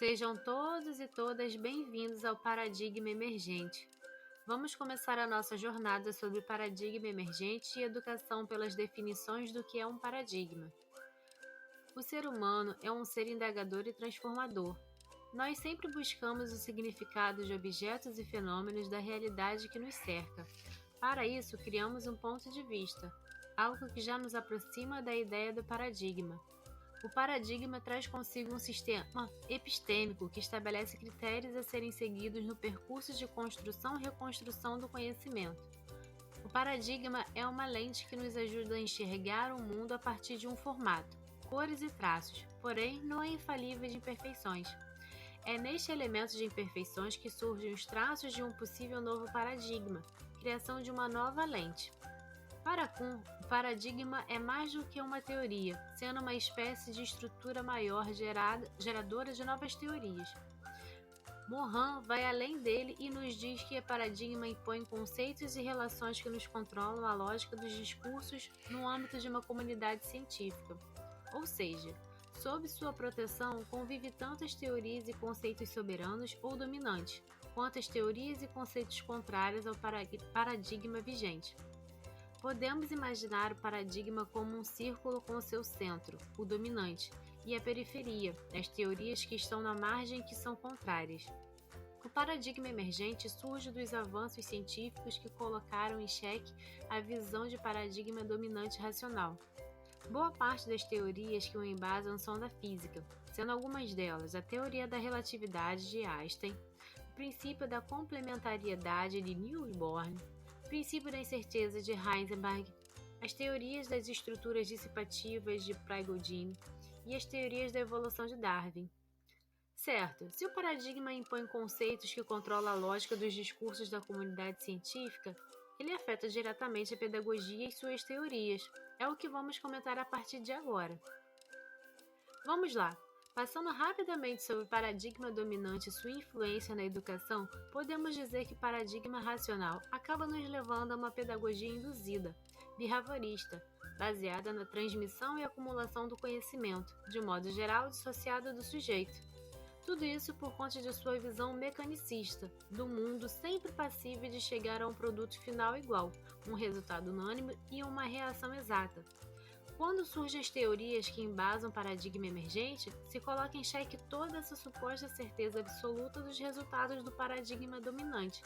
Sejam todos e todas bem-vindos ao Paradigma Emergente. Vamos começar a nossa jornada sobre paradigma emergente e educação pelas definições do que é um paradigma. O ser humano é um ser indagador e transformador. Nós sempre buscamos o significado de objetos e fenômenos da realidade que nos cerca. Para isso, criamos um ponto de vista, algo que já nos aproxima da ideia do paradigma. O paradigma traz consigo um sistema epistêmico que estabelece critérios a serem seguidos no percurso de construção e reconstrução do conhecimento. O paradigma é uma lente que nos ajuda a enxergar o mundo a partir de um formato, cores e traços, porém não é infalível de imperfeições. É neste elemento de imperfeições que surgem os traços de um possível novo paradigma, criação de uma nova lente. Para Kuhn, o paradigma é mais do que uma teoria, sendo uma espécie de estrutura maior geradora de novas teorias. Morin vai além dele e nos diz que o paradigma impõe conceitos e relações que nos controlam a lógica dos discursos no âmbito de uma comunidade científica. Ou seja, sob sua proteção convive tanto as teorias e conceitos soberanos ou dominantes, quanto as teorias e conceitos contrários ao paradigma vigente. Podemos imaginar o paradigma como um círculo com seu centro, o dominante, e a periferia, as teorias que estão na margem que são contrárias. O paradigma emergente surge dos avanços científicos que colocaram em xeque a visão de paradigma dominante racional. Boa parte das teorias que o embasam são da física, sendo algumas delas a teoria da relatividade de Einstein, o princípio da complementariedade de Niels Bohr, o princípio da incerteza de Heisenberg, as teorias das estruturas dissipativas de Prigogine e as teorias da evolução de Darwin. Certo, se o paradigma impõe conceitos que controlam a lógica dos discursos da comunidade científica, ele afeta diretamente a pedagogia e suas teorias. É o que vamos comentar a partir de agora. Vamos lá! Passando rapidamente sobre o paradigma dominante e sua influência na educação, podemos dizer que o paradigma racional acaba nos levando a uma pedagogia induzida, behaviorista, baseada na transmissão e acumulação do conhecimento, de modo geral dissociada do sujeito. Tudo isso por conta de sua visão mecanicista, do mundo sempre passível de chegar a um produto final igual, um resultado unânime e uma reação exata. Quando surgem as teorias que embasam o paradigma emergente, se coloca em xeque toda essa suposta certeza absoluta dos resultados do paradigma dominante,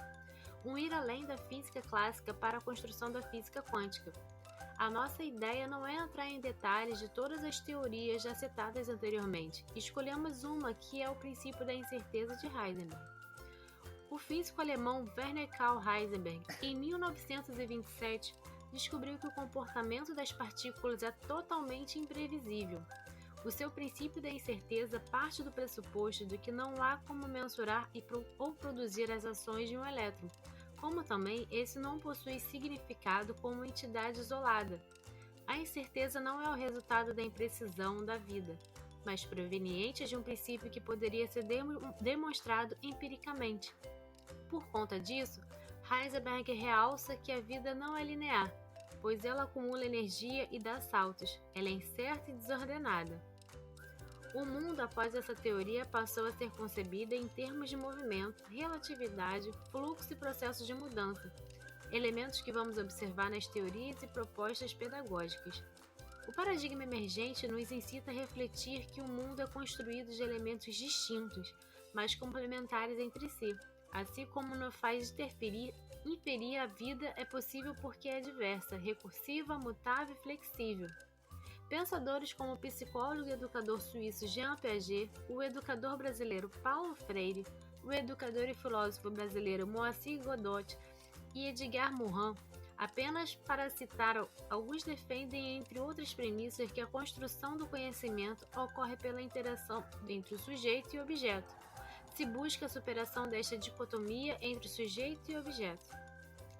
um ir além da física clássica para a construção da física quântica. A nossa ideia não é entrar em detalhes de todas as teorias já citadas anteriormente, escolhemos uma que é o princípio da incerteza de Heisenberg. O físico alemão Werner Karl Heisenberg, em 1927, descobriu que o comportamento das partículas é totalmente imprevisível. O seu princípio da incerteza parte do pressuposto de que não há como mensurar ou produzir as ações de um elétron, como também esse não possui significado como entidade isolada. A incerteza não é o resultado da imprecisão da vida, mas proveniente de um princípio que poderia ser demonstrado empiricamente. Por conta disso, Heisenberg realça que a vida não é linear, pois ela acumula energia e dá saltos, ela é incerta e desordenada. O mundo após essa teoria passou a ser concebido em termos de movimento, relatividade, fluxo e processo de mudança, elementos que vamos observar nas teorias e propostas pedagógicas. O paradigma emergente nos incita a refletir que o mundo é construído de elementos distintos, mas complementares entre si, assim como nos faz inferir a vida é possível porque é diversa, recursiva, mutável e flexível. Pensadores como o psicólogo e educador suíço Jean Piaget, o educador brasileiro Paulo Freire, o educador e filósofo brasileiro Moacir Godot e Edgar Morin, apenas para citar alguns, defendem, entre outras premissas, que a construção do conhecimento ocorre pela interação entre o sujeito e o objeto. Se busca a superação desta dicotomia entre sujeito e objeto.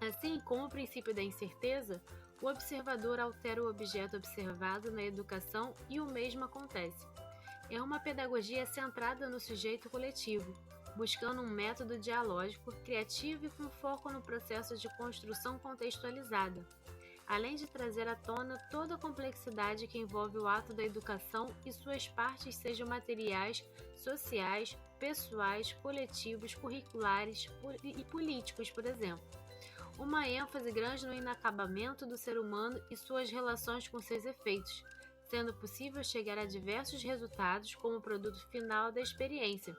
Assim como o princípio da incerteza, o observador altera o objeto observado na educação e o mesmo acontece. É uma pedagogia centrada no sujeito coletivo, buscando um método dialógico, criativo e com foco no processo de construção contextualizada. além de trazer à tona toda a complexidade que envolve o ato da educação e suas partes, sejam materiais, sociais, pessoais, coletivos, curriculares e políticos, por exemplo. Uma ênfase grande no inacabamento do ser humano e suas relações com seus efeitos, sendo possível chegar a diversos resultados como produto final da experiência.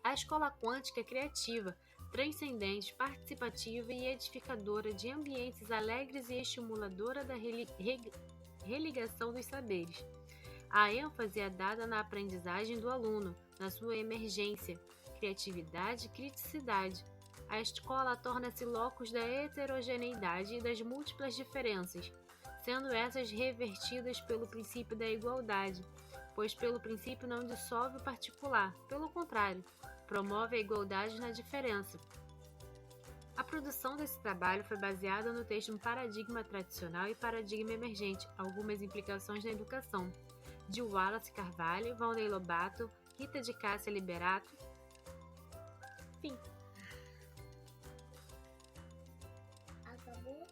A escola quântica é criativa, transcendente, participativa e edificadora de ambientes alegres e estimuladora da religação dos saberes. A ênfase é dada na aprendizagem do aluno, na sua emergência, criatividade e criticidade. A escola torna-se locus da heterogeneidade e das múltiplas diferenças, sendo essas revertidas pelo princípio da igualdade, pois pelo princípio não dissolve o particular, pelo contrário, promove a igualdade na diferença. A produção desse trabalho foi baseada no texto Paradigma Tradicional e Paradigma Emergente, algumas implicações na educação, de Wallace Carvalho, Valnei Lobato, Rita de Cássia Liberato. Fim. Acabou?